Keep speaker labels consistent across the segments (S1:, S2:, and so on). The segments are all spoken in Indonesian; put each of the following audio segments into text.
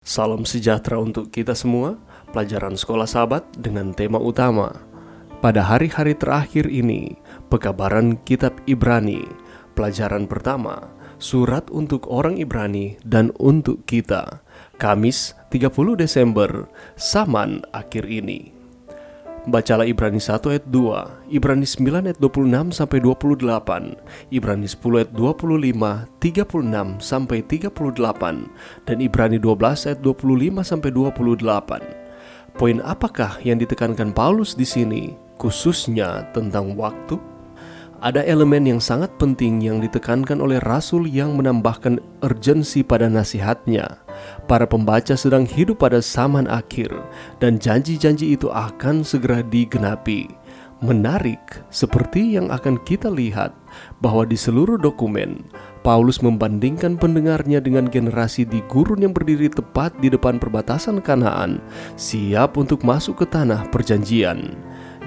S1: Salam sejahtera untuk kita semua. Pelajaran Sekolah Sahabat dengan tema utama pada hari-hari terakhir ini, pekabaran Kitab Ibrani. Pelajaran pertama, surat untuk orang Ibrani dan untuk kita. Kamis 30 Desember, zaman akhir ini. Bacalah Ibrani 1 ayat 2, Ibrani 9 ayat 26 sampai 28, Ibrani 10 ayat 25, 36 sampai 38, dan Ibrani 12 ayat 25 sampai 28. Poin apakah yang ditekankan Paulus di sini, khususnya tentang waktu? Ada elemen yang sangat penting yang ditekankan oleh Rasul yang menambahkan urgensi pada nasihatnya. Para pembaca sedang hidup pada zaman akhir dan janji-janji itu akan segera digenapi. Menarik seperti yang akan kita lihat bahwa di seluruh dokumen Paulus membandingkan pendengarnya dengan generasi di gurun yang berdiri tepat di depan perbatasan Kanaan, siap untuk masuk ke tanah perjanjian.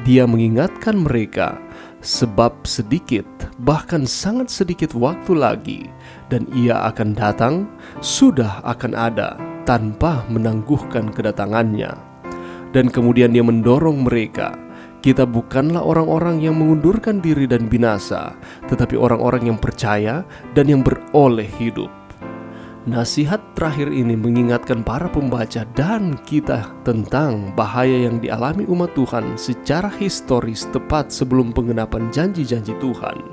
S1: Dia mengingatkan mereka sebab sedikit, bahkan sangat sedikit waktu lagi, dan ia akan datang, sudah akan ada, tanpa menangguhkan kedatangannya. Dan kemudian dia mendorong mereka, kita bukanlah orang-orang yang mengundurkan diri dan binasa, tetapi orang-orang yang percaya dan yang beroleh hidup. Nasihat terakhir ini mengingatkan para pembaca dan kita tentang bahaya yang dialami umat Tuhan secara historis tepat sebelum penggenapan janji-janji Tuhan.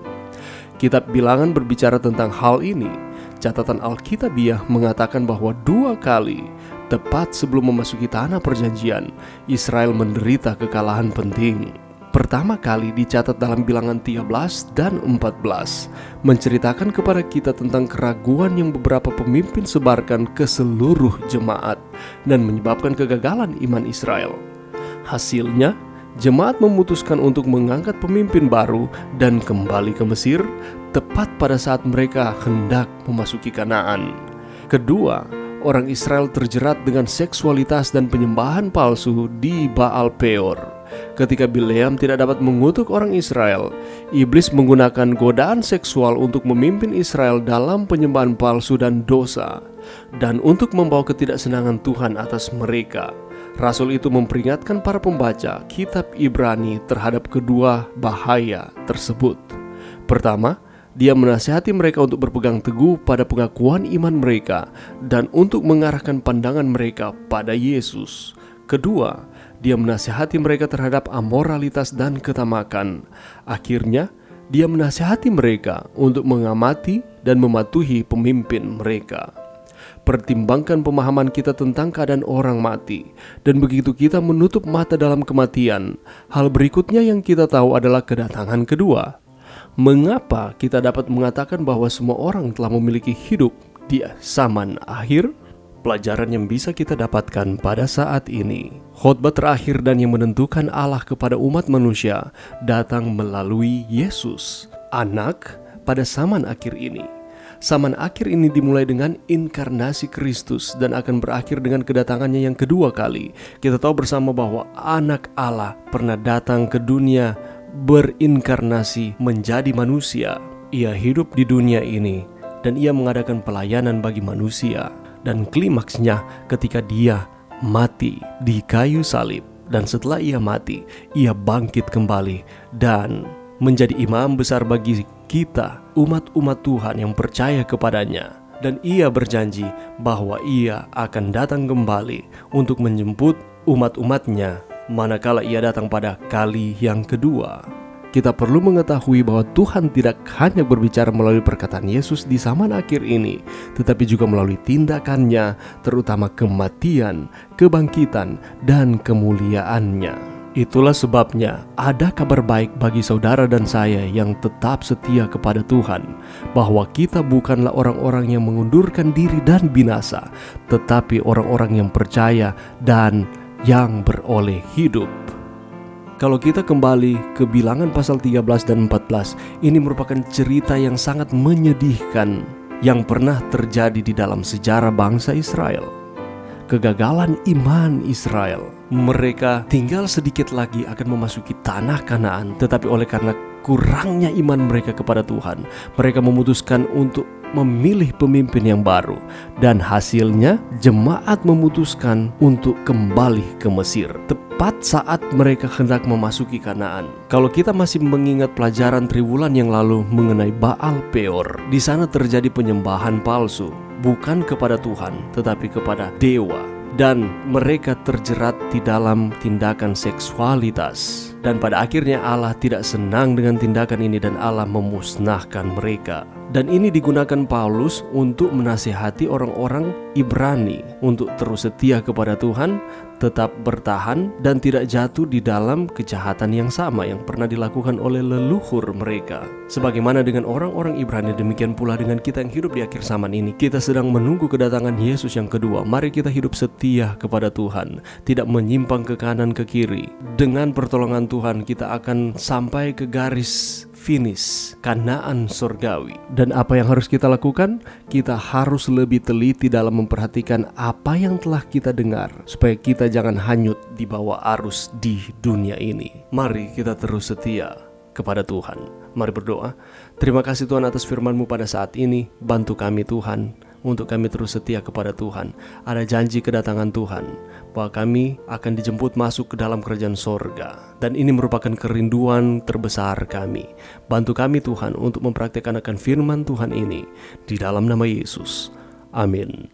S1: Kitab Bilangan berbicara tentang hal ini. Catatan Alkitabiah mengatakan bahwa 2 kali, tepat sebelum memasuki tanah perjanjian, Israel menderita kekalahan penting. Pertama kali dicatat dalam Bilangan 13 dan 14, menceritakan kepada kita tentang keraguan yang beberapa pemimpin sebarkan ke seluruh jemaat dan menyebabkan kegagalan iman Israel. Hasilnya, jemaat memutuskan untuk mengangkat pemimpin baru dan kembali ke Mesir tepat pada saat mereka hendak memasuki Kanaan. Kedua, orang Israel terjerat dengan seksualitas dan penyembahan palsu di Baal Peor. Ketika Bileam tidak dapat mengutuk orang Israel, iblis menggunakan godaan seksual untuk memimpin Israel dalam penyembahan palsu dan dosa, dan untuk membawa ketidaksenangan Tuhan atas mereka. Rasul itu memperingatkan para pembaca Kitab Ibrani terhadap kedua bahaya tersebut. Pertama, dia menasihati mereka untuk berpegang teguh pada pengakuan iman mereka dan untuk mengarahkan pandangan mereka pada Yesus. Kedua, dia menasihati mereka terhadap amoralitas dan ketamakan. Akhirnya, dia menasihati mereka untuk mengamati dan mematuhi pemimpin mereka. Pertimbangkan pemahaman kita tentang keadaan orang mati, dan begitu kita menutup mata dalam kematian, hal berikutnya yang kita tahu adalah kedatangan kedua. Mengapa kita dapat mengatakan bahwa semua orang telah memiliki hidup di zaman akhir? Pelajaran yang bisa kita dapatkan pada saat ini, khotbah terakhir dan yang menentukan Allah kepada umat manusia datang melalui Yesus, Anak pada zaman akhir ini. Zaman akhir ini dimulai dengan inkarnasi Kristus dan akan berakhir dengan kedatangannya yang kedua kali. Kita tahu bersama bahwa Anak Allah pernah datang ke dunia, berinkarnasi menjadi manusia. Ia hidup di dunia ini dan ia mengadakan pelayanan bagi manusia. Dan klimaksnya ketika dia mati di kayu salib. Dan setelah ia mati, ia bangkit kembali dan menjadi imam besar bagi kita, umat-umat Tuhan yang percaya kepadanya. Dan ia berjanji bahwa ia akan datang kembali untuk menjemput umat-umatnya manakala ia datang pada kali yang kedua. Kita perlu mengetahui bahwa Tuhan tidak hanya berbicara melalui perkataan Yesus di zaman akhir ini, tetapi juga melalui tindakannya, terutama kematian, kebangkitan, dan kemuliaannya. Itulah sebabnya ada kabar baik bagi saudara dan saya yang tetap setia kepada Tuhan, bahwa kita bukanlah orang-orang yang mengundurkan diri dan binasa, tetapi orang-orang yang percaya dan yang beroleh hidup. Kalau kita kembali ke Bilangan pasal 13 dan 14, ini merupakan cerita yang sangat menyedihkan yang pernah terjadi di dalam sejarah bangsa Israel. Kegagalan iman Israel. Mereka tinggal sedikit lagi akan memasuki tanah Kanaan, tetapi oleh karena kurangnya iman mereka kepada Tuhan, mereka memutuskan untuk memilih pemimpin yang baru. Dan hasilnya jemaat memutuskan untuk kembali ke Mesir tepat saat mereka hendak memasuki Kanaan. Kalau kita masih mengingat pelajaran triwulan yang lalu mengenai Baal Peor, di sana terjadi penyembahan palsu, bukan kepada Tuhan tetapi kepada dewa. Dan mereka terjerat di dalam tindakan seksualitas. Dan pada akhirnya Allah tidak senang dengan tindakan ini dan Allah memusnahkan mereka. Dan ini digunakan Paulus untuk menasihati orang-orang Ibrani untuk terus setia kepada Tuhan, tetap bertahan dan tidak jatuh di dalam kejahatan yang sama yang pernah dilakukan oleh leluhur mereka. Sebagaimana dengan orang-orang Ibrani, demikian pula dengan kita yang hidup di akhir zaman ini. Kita sedang menunggu kedatangan Yesus yang kedua. Mari kita hidup setia kepada Tuhan, tidak menyimpang ke kanan ke kiri. Dengan pertolongan Tuhan kita akan sampai ke garis finish Kanaan surgawi. Dan apa yang harus kita lakukan? Kita harus lebih teliti dalam memperhatikan apa yang telah kita dengar, supaya kita jangan hanyut di bawah arus di dunia ini. Mari kita terus setia kepada Tuhan. Mari berdoa. Terima kasih Tuhan atas firman-Mu pada saat ini. Bantu kami Tuhan, untuk kami terus setia kepada Tuhan. Ada janji kedatangan Tuhan bahwa kami akan dijemput masuk ke dalam kerajaan sorga. Dan ini merupakan kerinduan terbesar kami. Bantu kami Tuhan untuk mempraktikkan akan firman Tuhan ini. Di dalam nama Yesus. Amin.